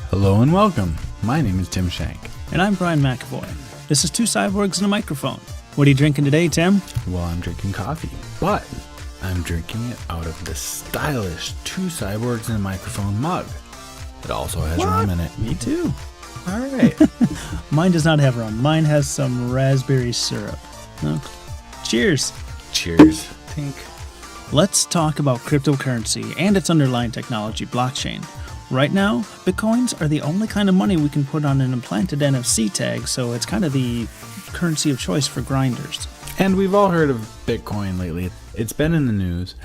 Hello and welcome. My name is Tim Shank. And I'm Brian McAvoy. This is Two Cyborgs and a Microphone. What are you drinking today, Tim? Well, I'm drinking coffee, but I'm drinking it out of the stylish Two Cyborgs and a Microphone mug. It also has rum in it. Me too. All right. Mine does not have rum. Mine has some raspberry syrup. No. Cheers. Cheers. Tink. Let's talk about cryptocurrency and its underlying technology, blockchain. Right now, Bitcoins are the only kind of money we can put on an implanted NFC tag, so it's kind of the currency of choice for grinders. And we've all heard of Bitcoin lately. It's been in the news.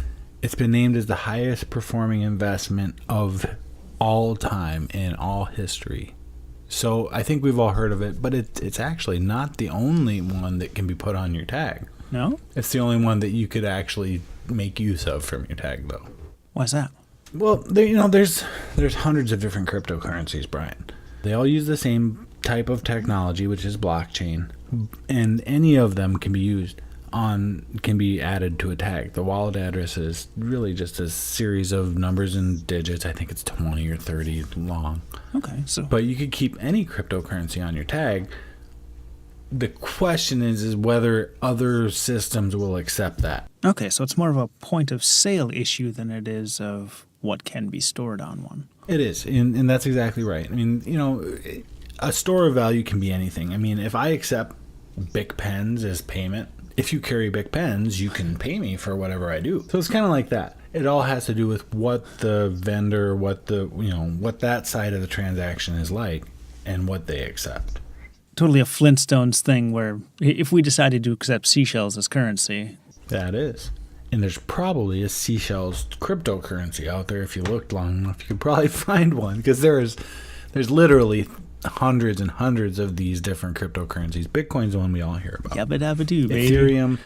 It's been named as the highest performing investment of all time in all history. So I think we've all heard of it, but it's actually not the only one that can be put on your tag. No? It's the only one that you could actually make use of from your tag, though. Why's that? Well, there's hundreds of different cryptocurrencies, Brian. They all use the same type of technology, which is blockchain, and any of them can be added to a tag. The wallet address is really just a series of numbers and digits. I think it's 20 or 30 long. Okay, so But you could keep any cryptocurrency on your tag. The question is whether other systems will accept that. Okay, so it's more of a point of sale issue than it is of what can be stored on one. It is, and that's exactly right. I mean, a store of value can be anything. I mean, if I accept Bic pens as payment, if you carry Bic pens, you can pay me for whatever I do. So it's kind of like that. It all has to do with what the vendor, what that side of the transaction is like, and what they accept. Totally a Flintstones thing where if we decided to accept seashells as currency. That is. And there's probably a seashells cryptocurrency out there. If you looked long enough, you could probably find one, because there's literally hundreds and hundreds of these different cryptocurrencies. Bitcoin's the one we all hear about. Yabba dabba doo, baby. Ethereum.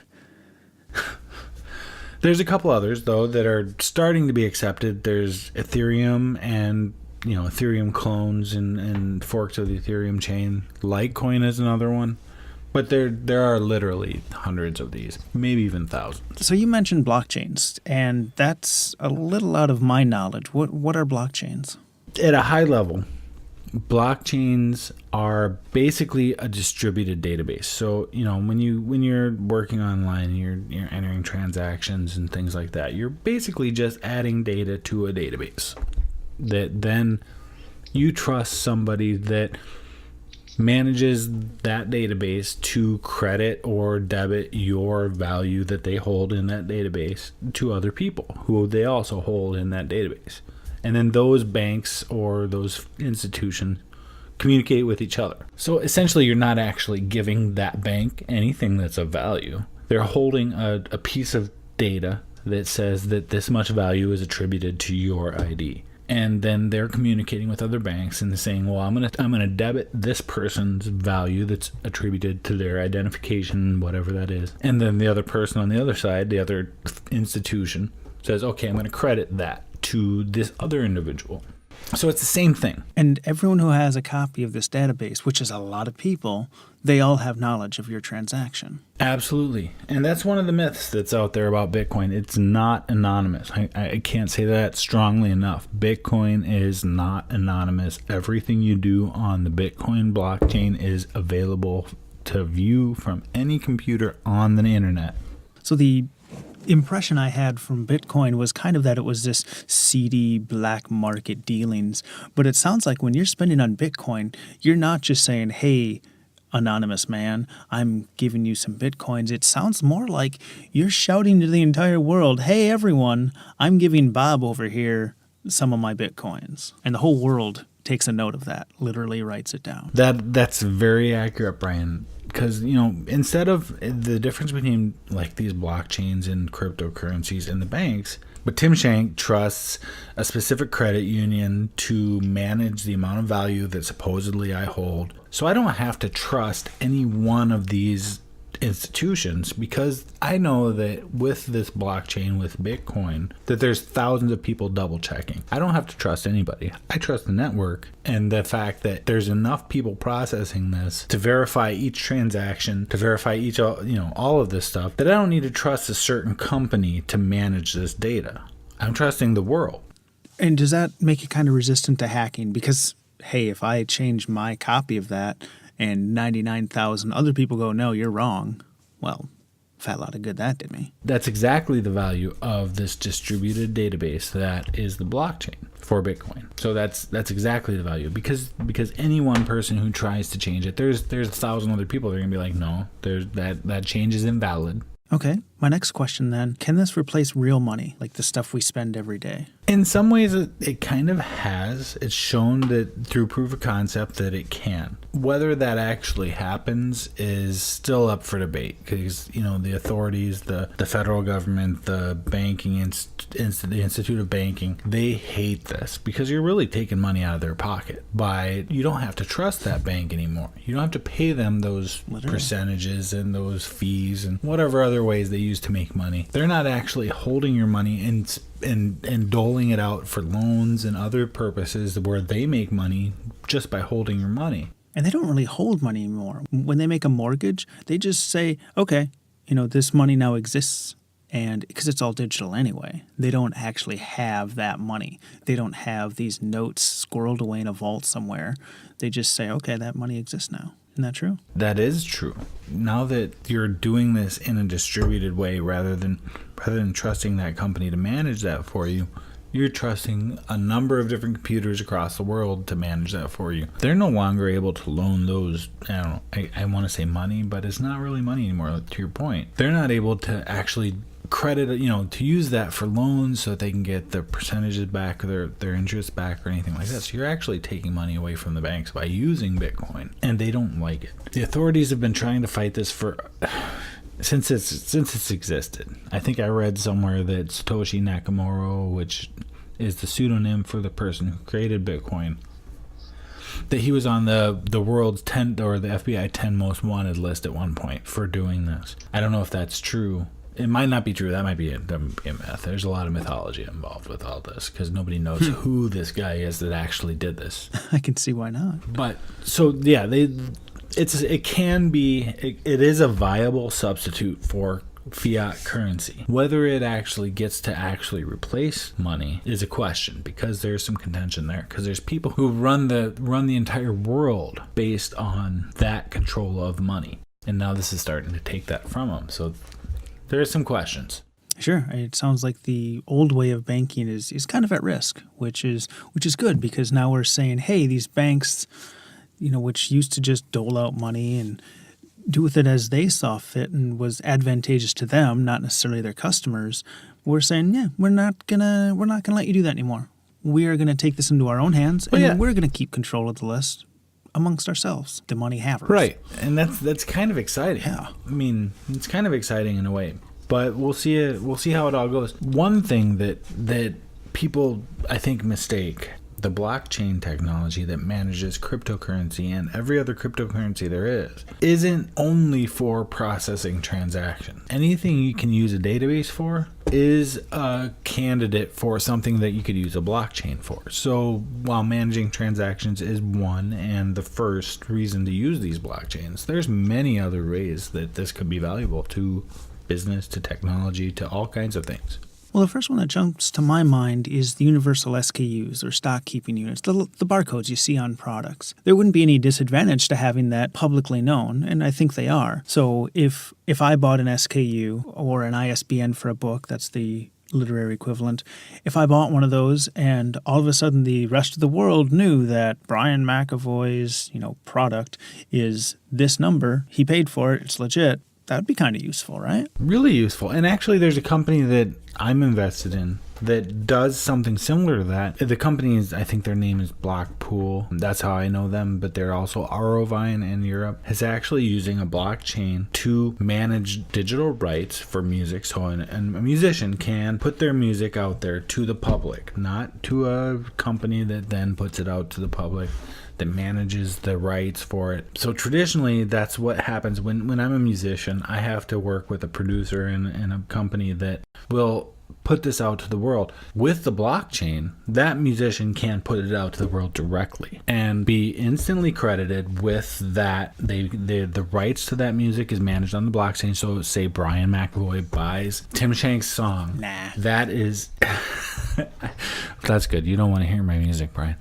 There's a couple others, though, that are starting to be accepted. There's Ethereum and Ethereum clones and forks of the Ethereum chain. Litecoin is another one. But there are literally hundreds of these, maybe even thousands. So you mentioned blockchains, and that's a little out of my knowledge. What are blockchains? At a high level, blockchains are basically a distributed database. So when you're working online, you're entering transactions and things like that. You're basically just adding data to a database that then you trust somebody that manages that database to credit or debit your value that they hold in that database to other people who they also hold in that database. And then those banks or those institutions communicate with each other. So essentially, you're not actually giving that bank anything that's of value. They're holding a piece of data that says that this much value is attributed to your ID. And then they're communicating with other banks and saying, well, I'm gonna debit this person's value that's attributed to their identification, whatever that is. And then the other person on the other side, the other institution, says, okay, I'm gonna credit that to this other individual. So it's the same thing. And everyone who has a copy of this database, which is a lot of people, they all have knowledge of your transaction. Absolutely. And that's one of the myths that's out there about Bitcoin. It's not anonymous. I can't say that strongly enough. Bitcoin is not anonymous. Everything you do on the Bitcoin blockchain is available to view from any computer on the internet. So the impression I had from Bitcoin was kind of that it was this seedy black market dealings. But it sounds like when you're spending on Bitcoin, you're not just saying, hey, anonymous man, I'm giving you some Bitcoins. It sounds more like you're shouting to the entire world, hey, everyone, I'm giving Bob over here some of my Bitcoins. And the whole world takes a note of that, literally writes it down. That's very accurate, Brian. Because, instead of the difference between like these blockchains and cryptocurrencies and the banks, but Tim Shank trusts a specific credit union to manage the amount of value that supposedly I hold. So I don't have to trust any one of these institutions, because I know that with this blockchain, with Bitcoin, that there's thousands of people double checking. I don't have to trust anybody. I trust the network and the fact that there's enough people processing this to verify each transaction, to verify each, all of this stuff, that I don't need to trust a certain company to manage this data. I'm trusting the world. And does that make it kind of resistant to hacking? Because hey, if I change my copy of that and 99,000 other people go, no, you're wrong, well, fat lot of good that did me. That's exactly the value of this distributed database that is the blockchain for Bitcoin. So that's exactly the value, because any one person who tries to change it, there's 1,000 other people that are gonna be like, no, that change is invalid. Okay, my next question then, can this replace real money, like the stuff we spend every day? In some ways, it kind of has. It's shown that through proof of concept that it can. Whether that actually happens is still up for debate, because the authorities, the federal government, the banking the Institute of Banking, they hate this because you're really taking money out of their pocket. You don't have to trust that bank anymore. You don't have to pay them those percentages and those fees and whatever other ways they use to make money. They're not actually holding your money and doling it out for loans and other purposes where they make money just by holding your money. And they don't really hold money anymore. When they make a mortgage, they just say, okay, this money now exists. And because it's all digital anyway, they don't actually have that money. They don't have these notes squirreled away in a vault somewhere. They just say, okay, that money exists now. Isn't that true? That is true. Now that you're doing this in a distributed way, rather than trusting that company to manage that for you, you're trusting a number of different computers across the world to manage that for you. They're no longer able to loan those, I want to say money, but it's not really money anymore, to your point. They're not able to actually credit, to use that for loans so that they can get their percentages back or their interest back or anything like that. So you're actually taking money away from the banks by using Bitcoin, and they don't like it. The authorities have been trying to fight this since it's existed. I think I read somewhere that Satoshi Nakamoto, which is the pseudonym for the person who created Bitcoin, that he was on the world's 10 or the FBI 10 most wanted list at one point for doing this. I don't know if that's true. It might not be true. That might be a myth. There's a lot of mythology involved with all this because nobody knows who this guy is that actually did this. I can see why not. But so yeah, it is a viable substitute for fiat currency. Whether it actually gets to actually replace money is a question, because there's some contention there, because there's people who run the entire world based on that control of money, and now this is starting to take that from them. So there are some questions. Sure. It sounds like the old way of banking is kind of at risk, which is good, because now we're saying, hey, these banks, which used to just dole out money and do with it as they saw fit and was advantageous to them, not necessarily their customers, we're saying, yeah, we're not gonna let you do that anymore. We are gonna take this into our own hands, and we're gonna keep control of the list amongst ourselves, the money havers. Right, and that's kind of exciting. Yeah. I mean, it's kind of exciting in a way, but we'll see how it all goes. One thing that people, I think, mistake: the blockchain technology that manages cryptocurrency and every other cryptocurrency there isn't only for processing transactions. Anything you can use a database for is a candidate for something that you could use a blockchain for. So while managing transactions is one and the first reason to use these blockchains, there's many other ways that this could be valuable to business, to technology, to all kinds of things. Well, the first one that jumps to my mind is the universal SKUs, or stock keeping units, the barcodes you see on products. There wouldn't be any disadvantage to having that publicly known, and I think they are. So if I bought an SKU or an ISBN for a book, that's the literary equivalent, if I bought one of those and all of a sudden the rest of the world knew that Brian McAvoy's product is this number, he paid for it, it's legit, that would be kind of useful, right? Really useful. And actually, there's a company that I'm invested in that does something similar to that. The company is, I think their name is Blockpool. That's how I know them, but they're also Aurovine in Europe, is actually using a blockchain to manage digital rights for music. So a musician can put their music out there to the public, not to a company that then puts it out to the public, that manages the rights for it. So traditionally, that's what happens when I'm a musician. I have to work with a producer and a company that will put this out to the world. With the blockchain, that musician can put it out to the world directly and be instantly credited with that. The rights to that music is managed on the blockchain. So say Brian McAvoy buys Tim Shank's song. Nah. That is... That's good. You don't want to hear my music, Brian.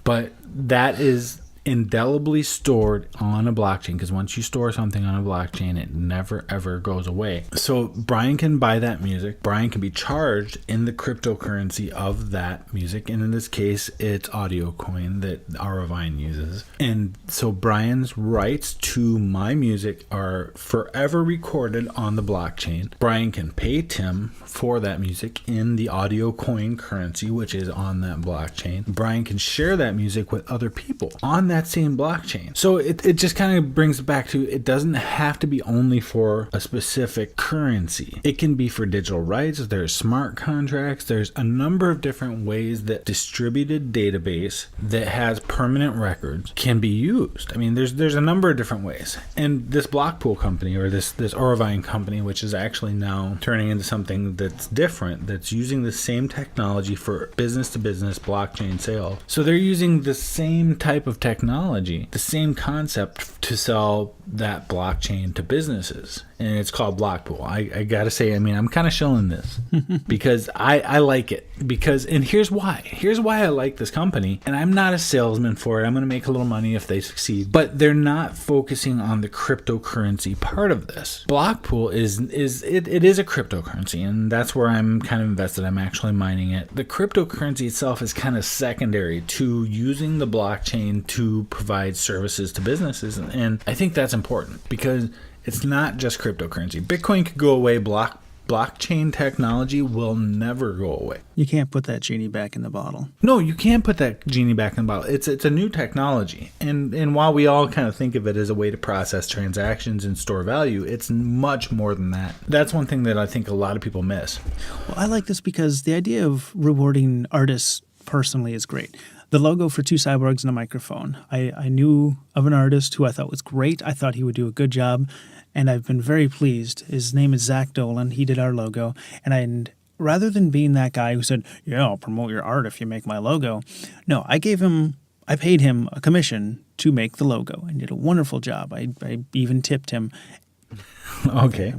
But that is indelibly stored on a blockchain, because once you store something on a blockchain, it never ever goes away. So Brian can buy that music. Brian can be charged in the cryptocurrency of that music, and in this case it's audio coin that Auravine uses. And so Brian's rights to my music are forever recorded on the blockchain. Brian can pay Tim for that music in the audio coin currency, which is on that blockchain. Brian can share that music with other people on that same blockchain. So it just kind of brings it back to, it doesn't have to be only for a specific currency. It can be for digital rights. There's smart contracts. There's a number of different ways that distributed database that has permanent records can be used. I mean, there's a number of different ways. And this block pool company, or this Auravine company, which is actually now turning into something that's different, that's using the same technology for business to business blockchain sale. So they're using the same type of technology, the same concept, to sell that blockchain to businesses, and it's called block pool. I gotta say, I mean, I'm kind of shilling this because I like it, because, and here's why I like this company, and I'm not a salesman for it. I'm gonna make a little money if they succeed, but they're not focusing on the cryptocurrency part of this. Block pool is a cryptocurrency, and that's where I'm kind of invested. I'm actually mining it. The cryptocurrency itself is kind of secondary to using the blockchain to provide services to businesses, and I think that's important, because it's not just cryptocurrency. Bitcoin could go away. Blockchain technology will never go away. You can't put that genie back in the bottle. No, you can't put that genie back in the bottle. It's a new technology. And while we all kind of think of it as a way to process transactions and store value, it's much more than that. That's one thing that I think a lot of people miss. Well, I like this because the idea of rewarding artists personally is great. The logo for two cyborgs and a microphone. I knew of an artist who I thought was great. I thought he would do a good job, and I've been very pleased. His name is Zach Dolan. He did our logo, and rather than being that guy who said, "Yeah, I'll promote your art if you make my logo," no, I paid him a commission to make the logo, and did a wonderful job. I even tipped him. Okay.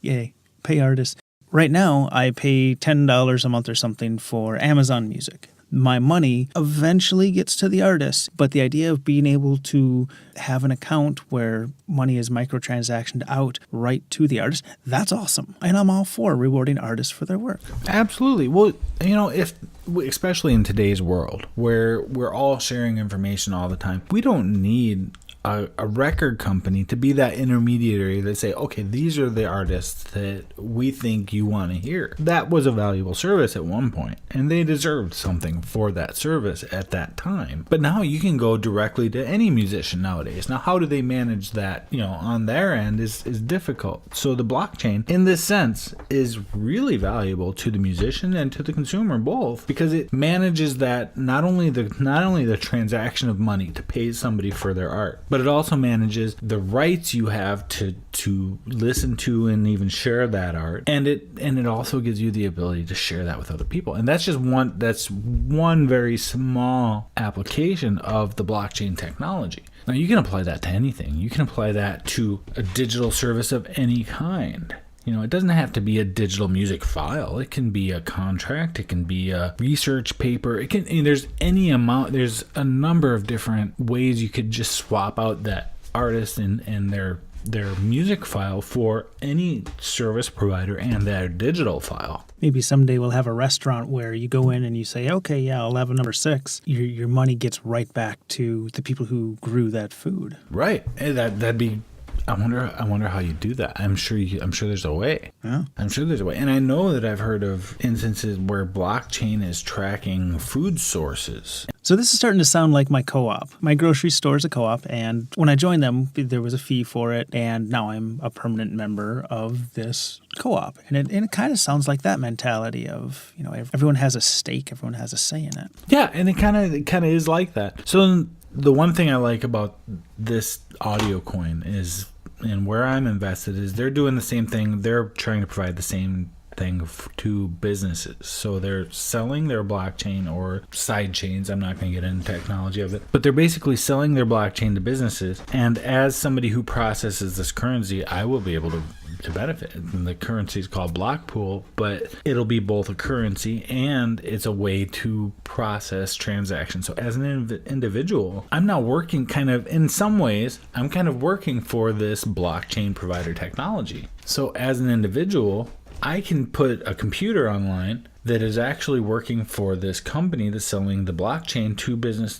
Yay, pay artists. Right now, I pay $10 a month or something for Amazon Music. My money eventually gets to the artist, but the idea of being able to have an account where money is microtransactioned out right to the artist, that's awesome. And I'm all for rewarding artists for their work. Absolutely. Well, especially in today's world where we're all sharing information all the time, we don't need a record company to be that intermediary that say, okay, these are the artists that we think you want to hear. That was a valuable service at one point, and they deserved something for that service at that time. But now you can go directly to any musician nowadays. Now, how do they manage that, on their end is difficult. So the blockchain, in this sense, is really valuable to the musician and to the consumer both, because it manages that not only the transaction of money to pay somebody for their art, but it also manages the rights you have to listen to and even share that art, and it also gives you the ability to share that with other people. And that's one very small application of the blockchain technology. Now you can apply that to anything. You can apply that to a digital service of any kind. It doesn't have to be a digital music file. It can be a contract. It can be a research paper. There's any amount. There's a number of different ways you could just swap out that artist and their music file for any service provider and their digital file. Maybe someday we'll have a restaurant where you go in and you say, okay, yeah, I'll have a number 6. Your money gets right back to the people who grew that food. Right. That'd be. I wonder how you do that. I'm sure there's a way. Yeah. I'm sure there's a way. And I know that I've heard of instances where blockchain is tracking food sources. So this is starting to sound like my co-op. My grocery store is a co-op, and when I joined them, there was a fee for it, and now I'm a permanent member of this co-op. And it kind of sounds like that mentality of, everyone has a stake, everyone has a say in it. Yeah, and it kind of is like that. So the one thing I like about this audio coin is, and where I'm invested, is they're doing the same thing. They're trying to provide the same thing to businesses. So they're selling their blockchain or side chains. I'm not going to get into technology of it, but they're basically selling their blockchain to businesses. And as somebody who processes this currency, I will be able to to benefit. And the currency is called block pool, but it'll be both a currency and it's a way to process transactions. So as an individual, I'm now working in some ways, I'm kind of working for this blockchain provider technology. So as an individual, I can put a computer online that is actually working for this company that's selling the blockchain to business.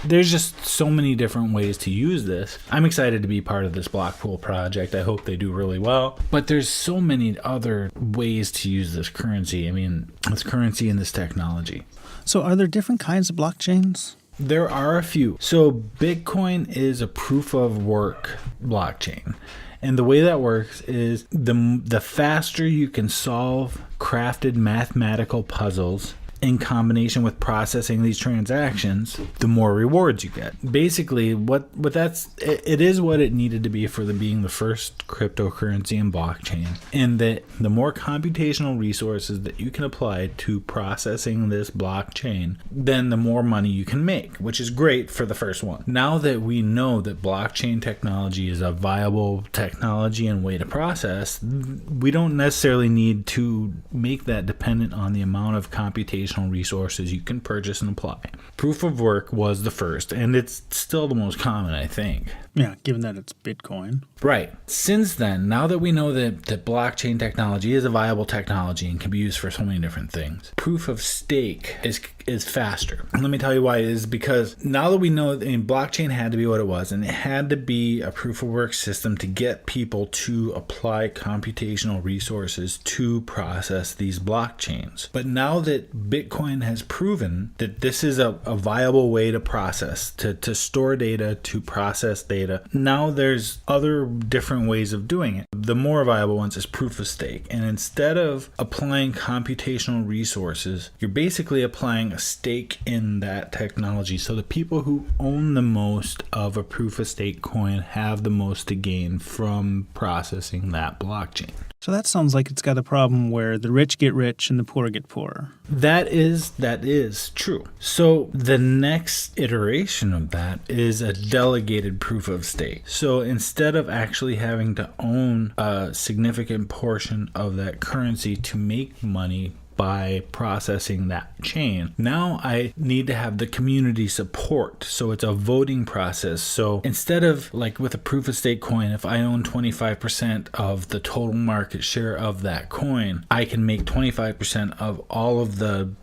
There's just so many different ways to use this. I'm excited to be part of this block pool project. I hope they do really well. But there's so many other ways to use this currency. I mean, this currency and this technology. So are there different kinds of blockchains? There are a few. So Bitcoin is a proof of work blockchain. And the way that works is the faster you can solve crafted mathematical puzzles in combination with processing these transactions, the more rewards you get. Basically, it is what it needed to be for being the first cryptocurrency and blockchain. And that the more computational resources that you can apply to processing this blockchain, then the more money you can make, which is great for the first one. Now that we know that blockchain technology is a viable technology and way to process, we don't necessarily need to make that dependent on the amount of computational resources you can purchase and apply. Proof of work was the first, and it's still the most common, I think. Yeah, given that it's Bitcoin. Right. Since then, now that we know that blockchain technology is a viable technology and can be used for so many different things, proof of stake is faster. And let me tell you why. It is because now that we know blockchain had to be what it was, and it had to be a proof of work system to get people to apply computational resources to process these blockchains. But now that Bitcoin has proven that this is a viable way to process, to store data, to process data, now there's other different ways of doing it. The more viable ones is proof of stake. And instead of applying computational resources, you're basically applying a stake in that technology. So the people who own the most of a proof of stake coin have the most to gain from processing that blockchain. So that sounds like it's got a problem where the rich get rich and the poor get poorer. That is true. So the next iteration of that is a delegated proof of stake. So instead of actually having to own a significant portion of that currency to make money by processing that chain, now I need to have the community support. So it's a voting process. So instead of like with a proof of stake coin, if I own 25% of the total market share of that coin, I can make 25% of all of the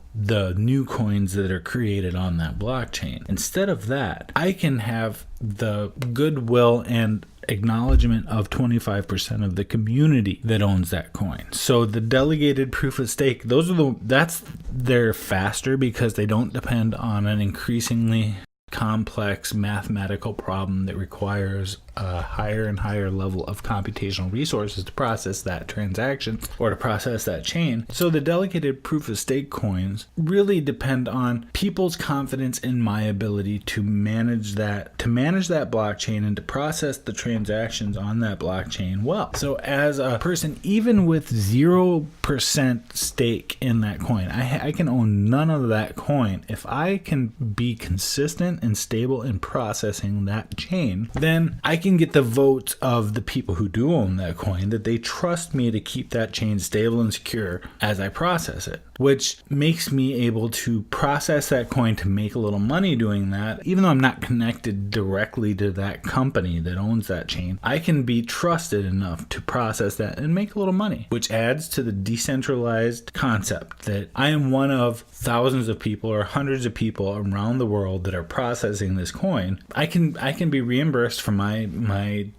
new coins that are created on that blockchain. Instead of that, I can have the goodwill and acknowledgement of 25% of the community that owns that coin. So the delegated proof of stake, they're faster because they don't depend on an increasingly complex mathematical problem that requires a higher and higher level of computational resources to process that transaction or to process that chain. So the delegated proof of stake coins really depend on people's confidence in my ability to manage that blockchain and to process the transactions on that blockchain well. So as a person, even with 0% stake in that coin, I can own none of that coin. If I can be consistent and stable in processing that chain, then I can get the votes of the people who do own that coin, that they trust me to keep that chain stable and secure as I process it, which makes me able to process that coin to make a little money doing that. Even though I'm not connected directly to that company that owns that chain, I can be trusted enough to process that and make a little money, which adds to the decentralized concept that I am one of thousands of people or hundreds of people around the world that are processing this coin. I can be reimbursed for my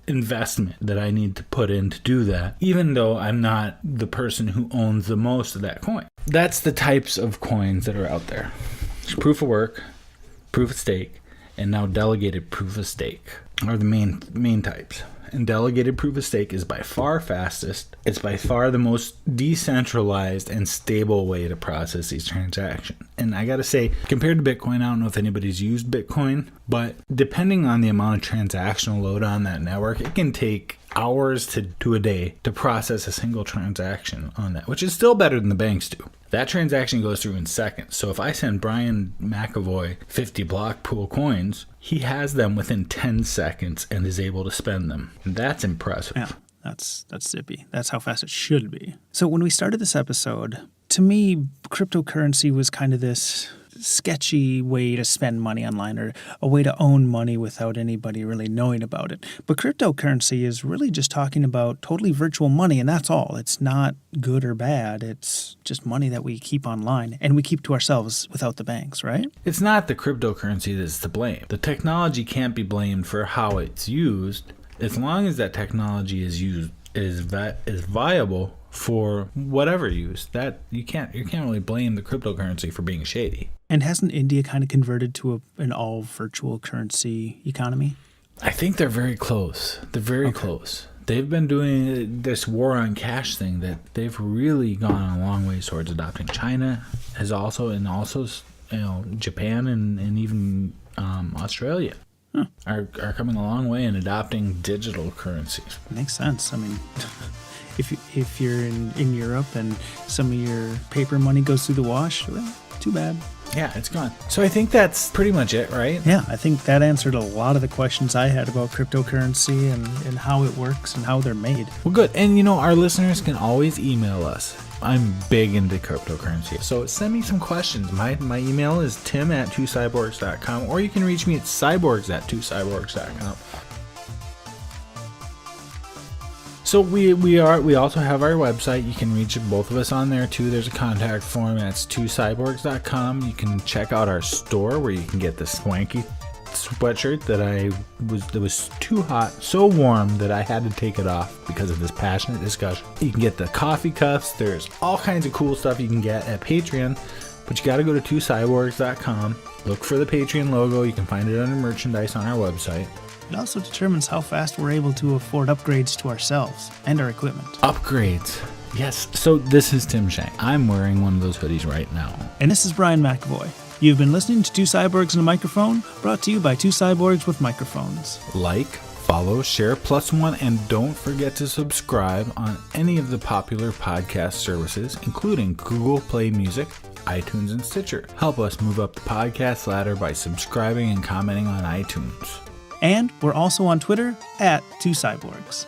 investment that I need to put in to do that, even though I'm not the person who owns the most of that coin. That's the types of coins that are out there. There's proof of work, proof of stake, and now delegated proof of stake are the main types. And delegated proof of stake is by far fastest. It's by far the most decentralized and stable way to process these transactions. And I gotta say, compared to Bitcoin, I don't know if anybody's used Bitcoin, but depending on the amount of transactional load on that network, it can take hours to a day to process a single transaction on that, which is still better than the banks do. That transaction goes through in seconds. So if I send Brian McAvoy 50 block pool coins, he has them within 10 seconds and is able to spend them. And that's impressive. Yeah. That's zippy. That's how fast it should be. So when we started this episode, to me, cryptocurrency was kind of this sketchy way to spend money online, or a way to own money without anybody really knowing about it. But cryptocurrency is really just talking about totally virtual money, and that's all. It's not good or bad. It's just money that we keep online and we keep to ourselves without the banks, right? It's not the cryptocurrency that's to blame. The technology can't be blamed for how it's used, as long as that technology is viable for whatever use. That you can't really blame the cryptocurrency for being shady. And hasn't India kind of converted to an all virtual currency economy? I think they're very close. They're very close. They've been doing this war on cash thing that they've really gone a long way towards adopting. China has also Japan and even Australia are coming a long way in adopting digital currencies. Makes sense. I mean, if you're in Europe and some of your paper money goes through the wash, well, too bad. Yeah, it's gone. So I think that's pretty much it, right? Yeah, I think that answered a lot of the questions I had about cryptocurrency and how it works and how they're made. Well, good. And, our listeners can always email us. I'm big into cryptocurrency. So send me some questions. My email is tim@twocyborgs.com, or you can reach me at cyborgs@twocyborgs.com. So we also have our website. You can reach both of us on there too. There's a contact form. That's twocyborgs.com. You can check out our store where you can get the swanky sweatshirt that was too hot, so warm that I had to take it off because of this passionate discussion. You can get the coffee cups. There's all kinds of cool stuff you can get at Patreon, but you got to go to twocyborgs.com. Look for the Patreon logo. You can find it under merchandise on our website. It also determines how fast we're able to afford upgrades to ourselves and our equipment. Upgrades. Yes. So this is Tim Shank. I'm wearing one of those hoodies right now. And this is Brian McAvoy. You've been listening to Two Cyborgs and a Microphone, brought to you by Two Cyborgs with Microphones. Like, follow, share, +1, and don't forget to subscribe on any of the popular podcast services, including Google Play Music, iTunes, and Stitcher. Help us move up the podcast ladder by subscribing and commenting on iTunes. And we're also on Twitter @2cyborgs.